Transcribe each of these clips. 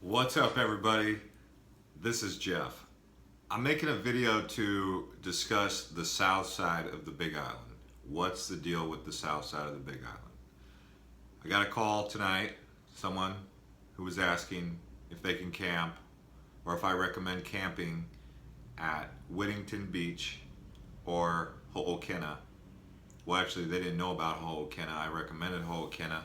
What's up, everybody? This is Jeff. I'm making a video to discuss the south side of the Big Island. What's the deal with the south side of the Big Island? I got a call tonight, someone who was asking if they can camp or if I recommend camping at Whittington Beach or Ho'okena. Well, actually, they didn't know about Ho'okena. I recommended Ho'okena,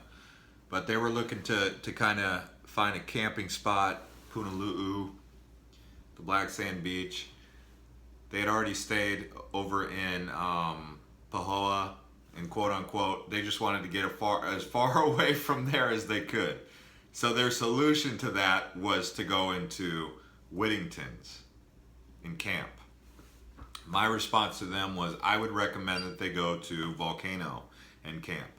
but they were looking to kind of find a camping spot, Punalu'u, the Black Sand Beach. They had already stayed over in Pahoa, and quote unquote, they just wanted to get as far away from there as they could. So their solution to that was to go into Whittington's and camp. My response to them was I would recommend that they go to Volcano and camp,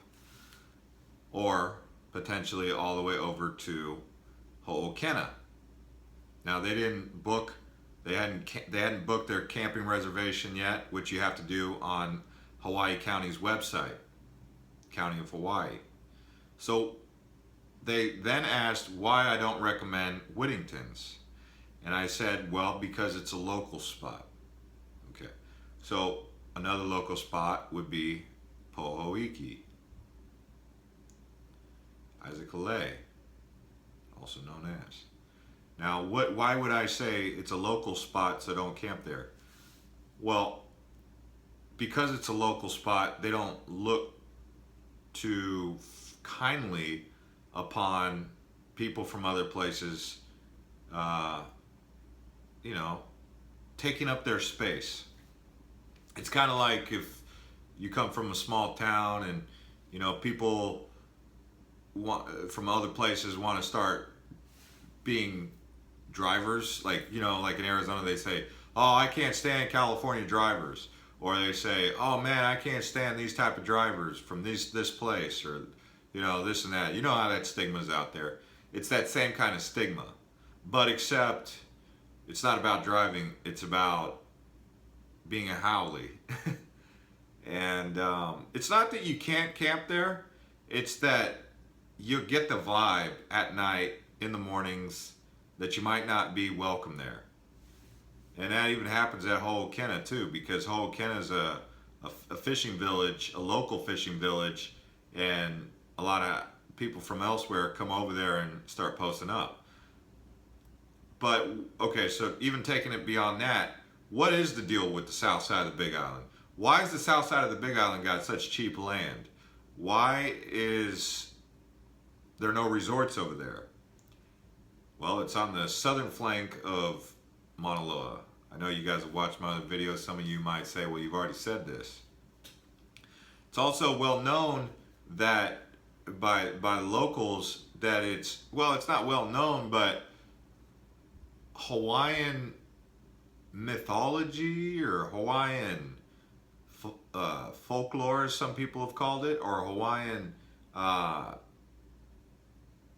or potentially all the way over to Ho'okena. Now they hadn't booked their camping reservation yet, which you have to do on Hawaii County's website, County of Hawaii. So they then asked why I don't recommend Whittington's, and I said, well, because it's a local spot. Okay, so another local spot would be Pohoiki, Isaac-a-Lei, also known as. Now, why would I say it's a local spot, so don't camp there? Well, because it's a local spot, they don't look too kindly upon people from other places, taking up their space. It's kind of like if you come from a small town and, people from other places want to start being drivers, like in Arizona they say, oh, I can't stand California drivers, or they say, oh man, I can't stand these type of drivers from this place, or this and that. You know how that stigma's out there. It's that same kind of stigma, but except it's not about driving, it's about being a haole. And it's not that you can't camp there, it's that you'll get the vibe at night, in the mornings, that you might not be welcome there. And that even happens at Ho'okena too, because Ho'okena is a fishing village, a local fishing village, and a lot of people from elsewhere come over there and start posting up. But okay, so even taking it beyond that, what is the deal with the south side of the Big Island? Why is the south side of the Big Island got such cheap land? Why is there no resorts over there? Well, it's on the southern flank of Mauna Loa. I know you guys have watched my other videos. Some of you might say, well, you've already said this. It's also well known that by locals that it's not well known, but Hawaiian mythology or Hawaiian folklore, as some people have called it, or Hawaiian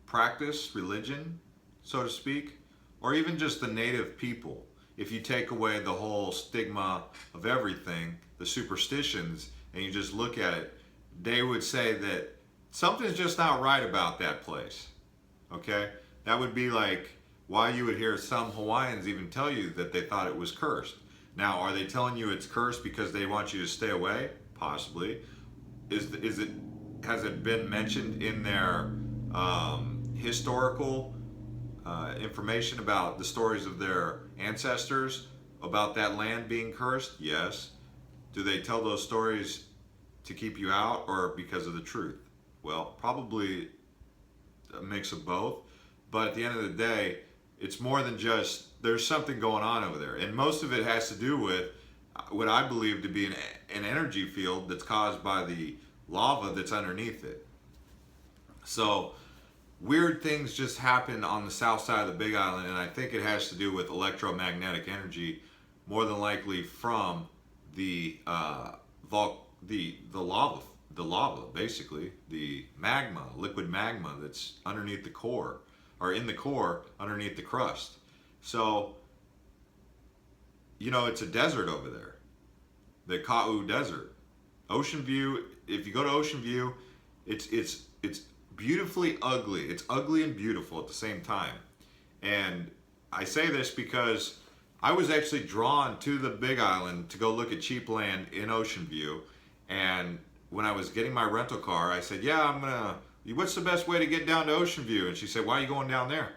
practice, religion, so to speak, or even just the native people. If you take away the whole stigma of everything, the superstitions, and you just look at it, they would say that something's just not right about that place. Okay? That would be like why you would hear some Hawaiians even tell you that they thought it was cursed. Now, are they telling you it's cursed because they want you to stay away? Possibly. Has it been mentioned in their historical information about the stories of their ancestors about that land being cursed? Yes. Do they tell those stories to keep you out or because of the truth? Well, probably a mix of both. But at the end of the day, it's more than just, there's something going on over there. And most of it has to do with what I believe to be an energy field that's caused by the lava that's underneath it. So weird things just happen on the south side of the Big Island, and I think it has to do with electromagnetic energy, more than likely from the lava, basically the magma, liquid magma that's underneath the core, or in the core underneath the crust. So it's a desert over there, the Ka'u Desert. Ocean View, if you go to Ocean View, it's beautifully ugly. It's ugly and beautiful at the same time. And I say this because I was actually drawn to the Big Island to go look at cheap land in Ocean View. And when I was getting my rental car, I said, yeah, what's the best way to get down to Ocean View? And she said, why are you going down there?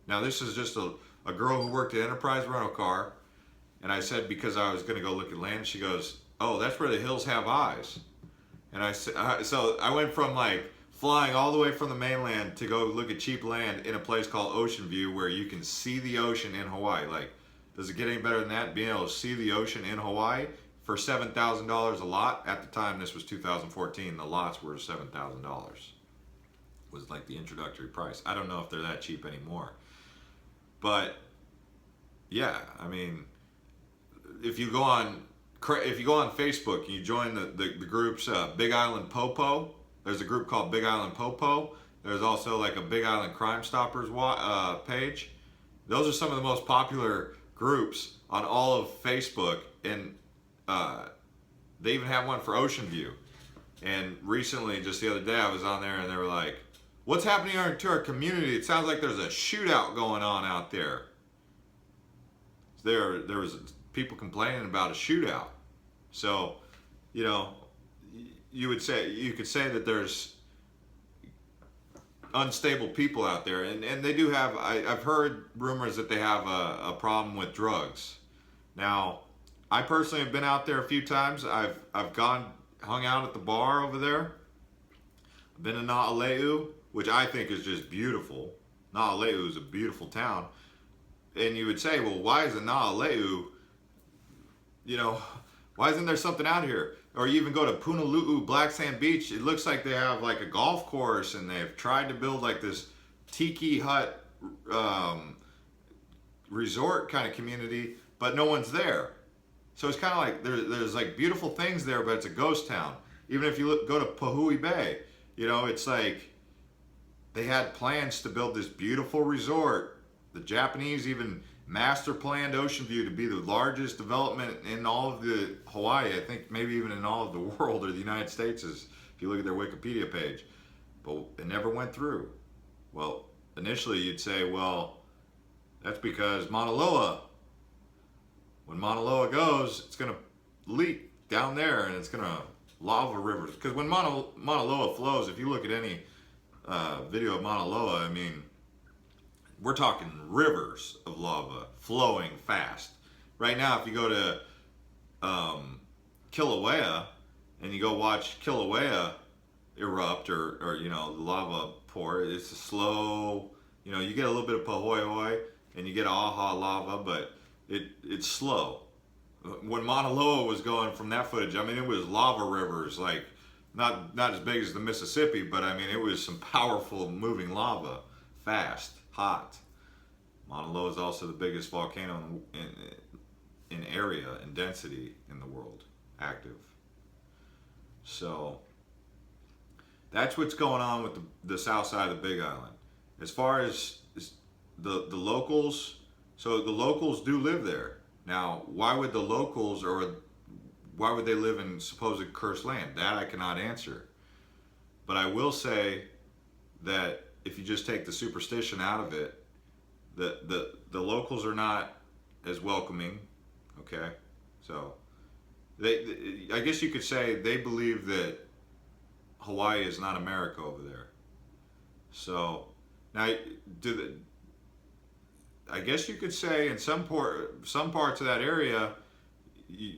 Now, this is just a girl who worked at Enterprise Rental Car. And I said, because I was going to go look at land. She goes, oh, that's where the hills have eyes. And I said, so I went from like flying all the way from the mainland to go look at cheap land in a place called Ocean View where you can see the ocean in Hawaii. Like, does it get any better than that? Being able to see the ocean in Hawaii for $7,000 a lot. At the time, this was 2014, the lots were $7,000. Was like the introductory price. I don't know if they're that cheap anymore. But yeah, I mean, if you go on Facebook and you join the groups Big Island Popo, there's a group called Big Island Popo. There's also like a Big Island Crime Stoppers page. Those are some of the most popular groups on all of Facebook, and they even have one for Ocean View. And recently, just the other day, I was on there and they were like, what's happening to our community? It sounds like there's a shootout going on out there. There was people complaining about a shootout. So, you know, you could say that there's unstable people out there, and they do have. I've heard rumors that they have a problem with drugs. Now, I personally have been out there a few times. I've hung out at the bar over there. I've been to Na'aleu, which I think is just beautiful. Na'aleu is a beautiful town. And you would say, well, why is it Na'aleu? You know, why isn't there something out here? Or you even go to Punalu'u, Black Sand Beach. It looks like they have like a golf course, and they've tried to build like this tiki hut resort kind of community, but no one's there. So it's kind of like there's like beautiful things there, but it's a ghost town. Even if you go to Pahui Bay, you know, it's like they had plans to build this beautiful resort. The Japanese even master planned Ocean View to be the largest development in all of the Hawaii. I think maybe even in all of the world or the United States, is if you look at their Wikipedia page. But it never went through. Well, initially you'd say, well, that's because Mauna Loa. When Mauna Loa goes, it's going to leak down there, and it's going to lava rivers. Because when Mauna Loa flows, if you look at any video of Mauna Loa, I mean, we're talking rivers of lava flowing fast. Right now, if you go to Kilauea and you go watch Kilauea erupt or you know, the lava pour, it's a slow, you know, you get a little bit of pahoehoe and you get aha lava, but it's slow. When Mauna Loa was going from that footage, I mean, it was lava rivers, like not as big as the Mississippi, but I mean, it was some powerful moving lava, fast, hot. Mauna Loa is also the biggest volcano in area and density in the world, active. So that's what's going on with the south side of the Big Island. As far as the locals, so the locals do live there. Now, why would the locals, or why would they live in supposed cursed land? That I cannot answer. But I will say that if you just take the superstition out of it, the locals are not as welcoming. Okay, so I guess you could say they believe that Hawaii is not America over there. So now I guess you could say in some parts of that area,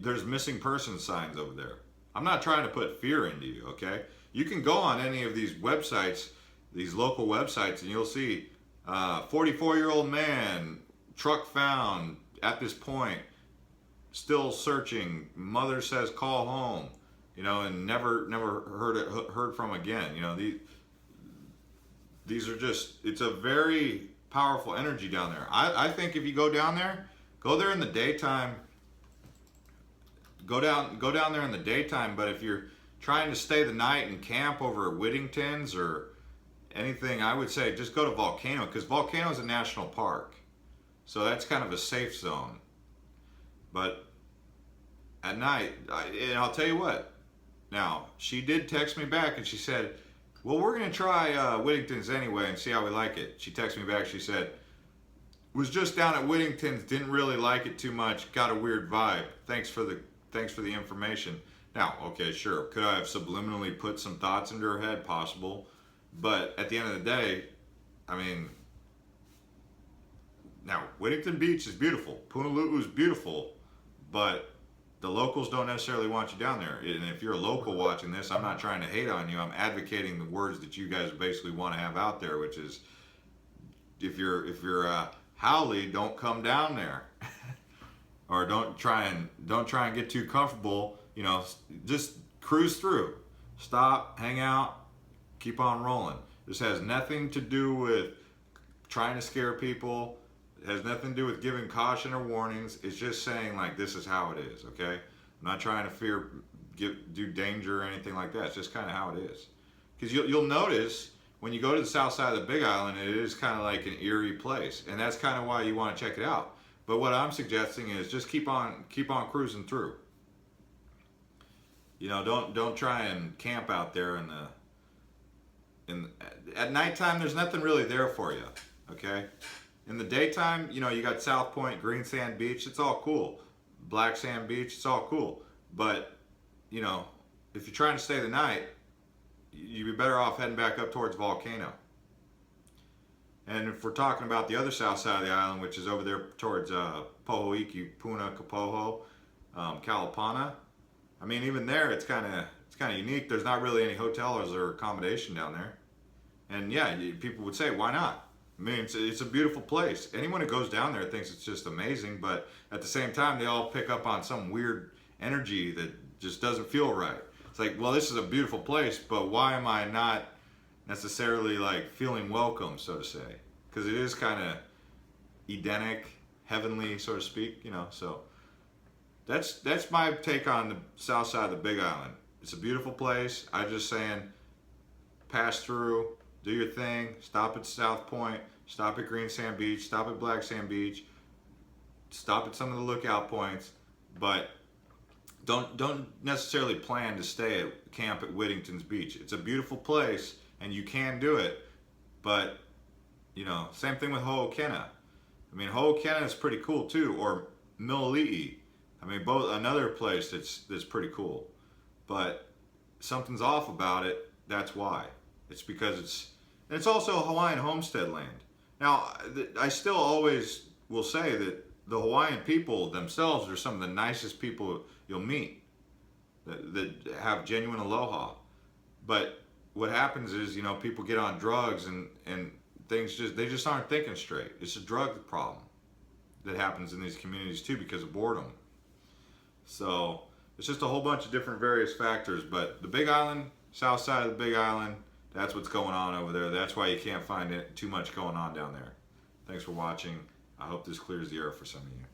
there's missing person signs over there. I'm not trying to put fear into you, okay? You can go on any of these websites, these local websites, and you'll see 44-year-old man, truck found at this point, still searching. Mother says call home, you know, and never heard from again. You know, these are just, it's a very powerful energy down there. I think if you go down there in the daytime. Go down there in the daytime. But if you're trying to stay the night and camp over at Whittington's or anything, I would say just go to Volcano, because Volcano is a national park, so that's kind of a safe zone. But at night, and I'll tell you what. Now, she did text me back and she said, well, we're going to try Whittington's anyway and see how we like it. She texted me back. She said, Was just down at Whittington's, didn't really like it too much, got a weird vibe. Thanks for the information. Now, okay, sure, could I have subliminally put some thoughts into her head? Possible. But at the end of the day, I mean, now Whittington Beach is beautiful, Punaluu is beautiful, but the locals don't necessarily want you down there. And if you're a local watching this, I'm not trying to hate on you. I'm advocating the words that you guys basically want to have out there, which is, if you're Howley, don't come down there, or don't try and get too comfortable. You know, just cruise through, stop, hang out, keep on rolling. This has nothing to do with trying to scare people. It has nothing to do with giving caution or warnings. It's just saying, like, this is how it is, okay? I'm not trying to do danger or anything like that. It's just kind of how it is. Because you'll notice when you go to the south side of the Big Island, it is kind of like an eerie place. And that's kind of why you want to check it out. But what I'm suggesting is just keep on cruising through. You know, don't try and camp out there at nighttime. There's nothing really there for you, okay? In the daytime, you know, you got South Point, Green Sand Beach, it's all cool. Black Sand Beach, it's all cool. But, you know, if you're trying to stay the night, you'd be better off heading back up towards Volcano. And if we're talking about the other south side of the island, which is over there towards Pohoiki, Puna, Kapoho, Kalapana, I mean, even there, it's kind of unique. There's not really any hotels or accommodation down there. And yeah, people would say, why not? I mean, it's a beautiful place. Anyone who goes down there thinks it's just amazing, but at the same time, they all pick up on some weird energy that just doesn't feel right. It's like, well, this is a beautiful place, but why am I not necessarily like feeling welcome, so to say? Because it is kind of Edenic, heavenly, so to speak, you know. So that's my take on the south side of the Big Island. It's a beautiful place. I'm just saying, pass through, do your thing, stop at South Point, stop at Green Sand Beach, stop at Black Sand Beach, stop at some of the lookout points, but don't necessarily plan to stay at camp at Whittington's Beach. It's a beautiful place and you can do it, but you know, same thing with Ho'okena. I mean, Ho'okena is pretty cool too, or Milili'i. I mean, both another place that's pretty cool, but something's off about it. That's why. It's because it's also Hawaiian homestead land. Now, I still always will say that the Hawaiian people themselves are some of the nicest people you'll meet that have genuine aloha. But what happens is, you know, people get on drugs and things they just aren't thinking straight. It's a drug problem that happens in these communities too because of boredom. So it's just a whole bunch of different various factors. But the Big Island, south side of the Big Island, that's what's going on over there. That's why you can't find too much going on down there. Thanks for watching. I hope this clears the air for some of you.